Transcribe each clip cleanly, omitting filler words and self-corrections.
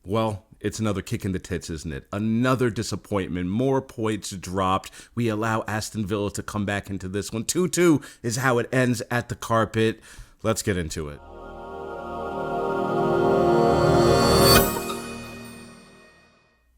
Well, it's another kick in the tits, isn't it? Another disappointment. More points dropped. We allow Aston Villa to come back into this one. 2-2 is how it ends at the carpet. Let's get into it.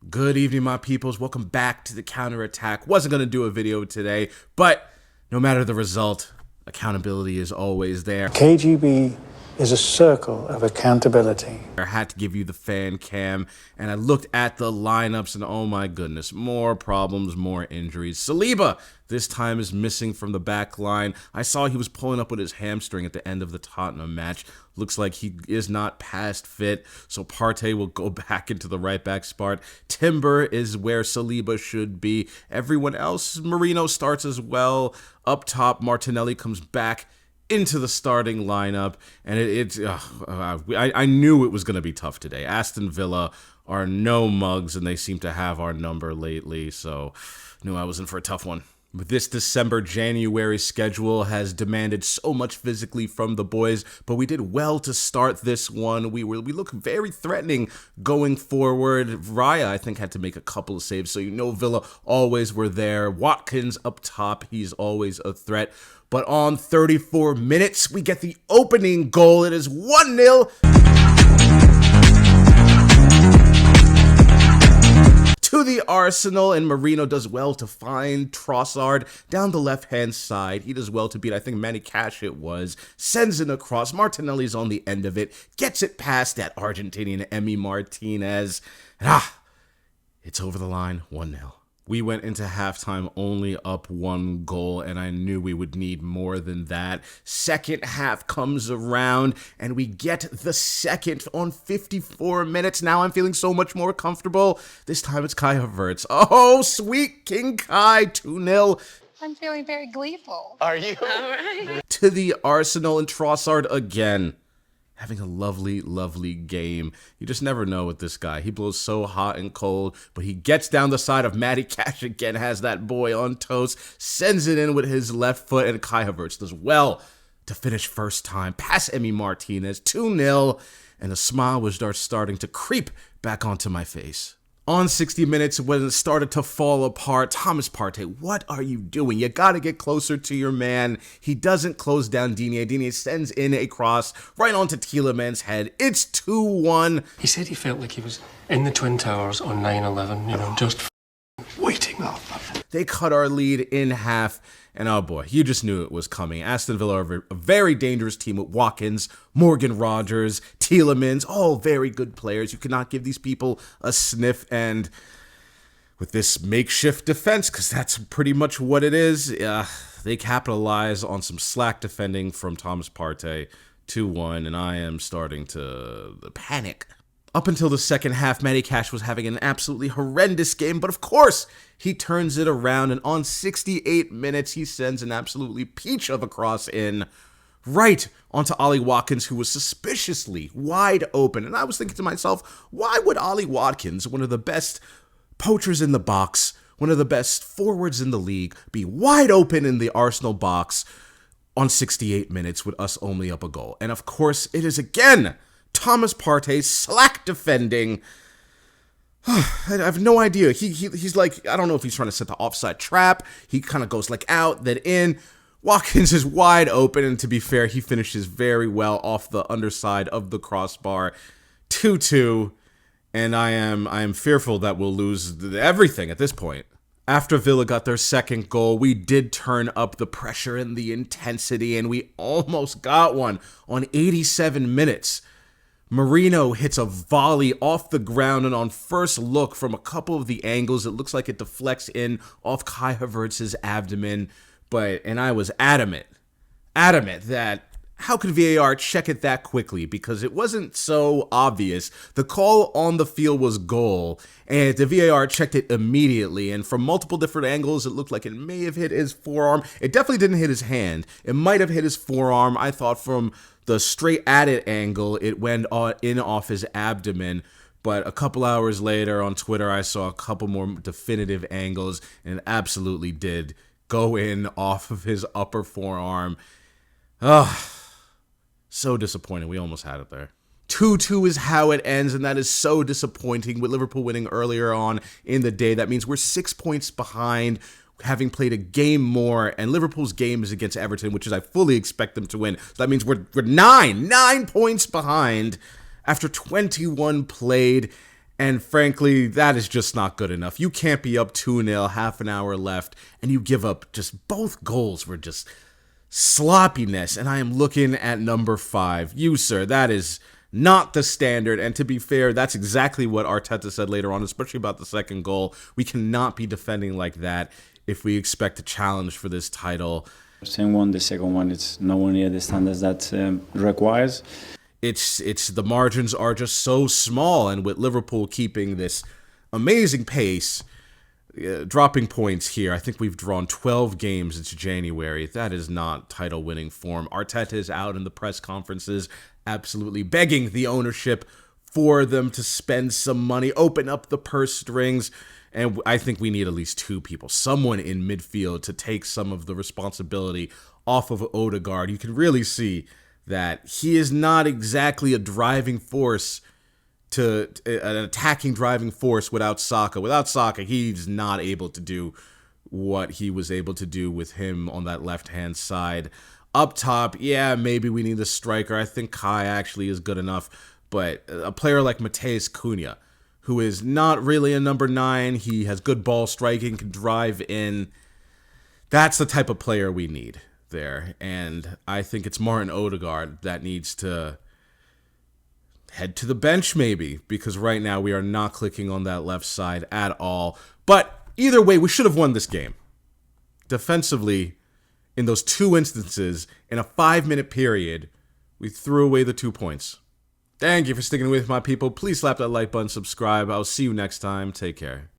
Good evening, my peoples. Welcome back to the counterattack. Wasn't going to do a video today, but no matter the result, accountability is always there. KGB is a circle of accountability. I had to give you the fan cam, and I looked at the lineups, and oh my goodness, more problems, more injuries. Saliba this time is missing from the back line. I saw he was pulling up with his hamstring at the end of the Tottenham match. Looks like he is not past fit, so Partey will go back into the right back spot. Timber is where Saliba should be. Everyone else, Marino starts as well. Up top, Martinelli comes back into the starting lineup, and I knew it was going to be tough today. Aston Villa are no mugs, and they seem to have our number lately, so knew I was in for a tough one. But this December-January schedule has demanded so much physically from the boys, but we did well to start this one. We look very threatening going forward. Raya, I think, had to make a couple of saves, so you know Villa always were there. Watkins up top, he's always a threat. But on 34 minutes, we get the opening goal. It is 1-0 to the Arsenal, and Marino does well to find Trossard down the left-hand side. He does well to beat, I think, Manny Cash it was. Sends it across. Martinelli's on the end of it. Gets it past that Argentinian Emi Martinez. And it's over the line, 1-0. We went into halftime only up 1 goal, and I knew we would need more than that. Second half comes around, and we get the second on 54 minutes. Now I'm feeling so much more comfortable. This time it's Kai Havertz. Oh, sweet King Kai, 2-0. I'm feeling very gleeful. Are you? All right. To the Arsenal, and Trossard again. Having a lovely, lovely game. You just never know with this guy. He blows so hot and cold, but he gets down the side of Matty Cash again, has that boy on toast, sends it in with his left foot, and Kai Havertz does well to finish first time. Past Emi Martinez, 2-0, and the smile was starting to creep back onto my face. On 60 minutes, when it started to fall apart, Thomas Partey, what are you doing? You got to get closer to your man. He doesn't close down Digne. Digne sends in a cross right onto Tielemans' head. It's 2-1. He said he felt like he was in the Twin Towers on 9/11, just waiting up. They cut our lead in half, and oh boy, you just knew it was coming. Aston Villa are a very dangerous team with Watkins, Morgan Rogers, Tielemans, all very good players. You cannot give these people a sniff, and with this makeshift defense, because that's pretty much what it is, they capitalize on some slack defending from Thomas Partey, 2-1, and I am starting to panic. Up until the second half, Matty Cash was having an absolutely horrendous game, but of course, he turns it around, and on 68 minutes, he sends an absolutely peach of a cross in right onto Ollie Watkins, who was suspiciously wide open. And I was thinking to myself, why would Ollie Watkins, one of the best poachers in the box, one of the best forwards in the league, be wide open in the Arsenal box on 68 minutes with us only up a goal? And of course, it is again Thomas Partey slack defending. I have no idea. He's like, I don't know if he's trying to set the offside trap. He kind of goes like out, then in. Watkins is wide open, and to be fair, he finishes very well off the underside of the crossbar. 2-2, and I am fearful that we'll lose everything at this point. After Villa got their second goal, we did turn up the pressure and the intensity, and we almost got one on 87 minutes. Marino hits a volley off the ground, and on first look from a couple of the angles, it looks like it deflects in off Kai Havertz's abdomen. And I was adamant that how could VAR check it that quickly? Because it wasn't so obvious. The call on the field was goal, and the VAR checked it immediately. And from multiple different angles, it looked like it may have hit his forearm. It definitely didn't hit his hand. It might have hit his forearm. I thought from the straight at it angle, it went in off his abdomen. But a couple hours later on Twitter, I saw a couple more definitive angles, and it absolutely did go in off of his upper forearm. So disappointed. We almost had it there. 2-2 is how it ends, and that is so disappointing. With Liverpool winning earlier on in the day, that means we're 6 points behind, having played a game more, and Liverpool's game is against Everton, which is I fully expect them to win. So that means we're 9 points behind after 21 played, and frankly, that is just not good enough. You can't be up 2-0, half an hour left, and you give up just both goals were just sloppiness, and I am looking at number 5. You, sir, that is not the standard, and to be fair, that's exactly what Arteta said later on, especially about the second goal. We cannot be defending like that if we expect a challenge for this title. Same one, the second one, it's nowhere near the standards that requires. It's the margins are just so small, and with Liverpool keeping this amazing pace, dropping points here, I think we've drawn 12 games into January. That is not title-winning form. Arteta is out in the press conferences, absolutely begging the ownership for them to spend some money, open up the purse strings, and I think we need at least 2 people, someone in midfield to take some of the responsibility off of Odegaard. You can really see that he is not exactly a driving force, an attacking driving force without Saka. Without Saka, he's not able to do what he was able to do with him on that left-hand side. Up top, yeah, maybe we need a striker. I think Kai actually is good enough, but a player like Mateus Cunha, who is not really a number 9, he has good ball striking, can drive in. That's the type of player we need there, and I think it's Martin Odegaard that needs to head to the bench maybe, because right now we are not clicking on that left side at all. But either way, we should have won this game. Defensively, in those 2 instances, in a 5-minute period, we threw away the 2 points. Thank you for sticking with my people. Please slap that like button, subscribe. I'll see you next time. Take care.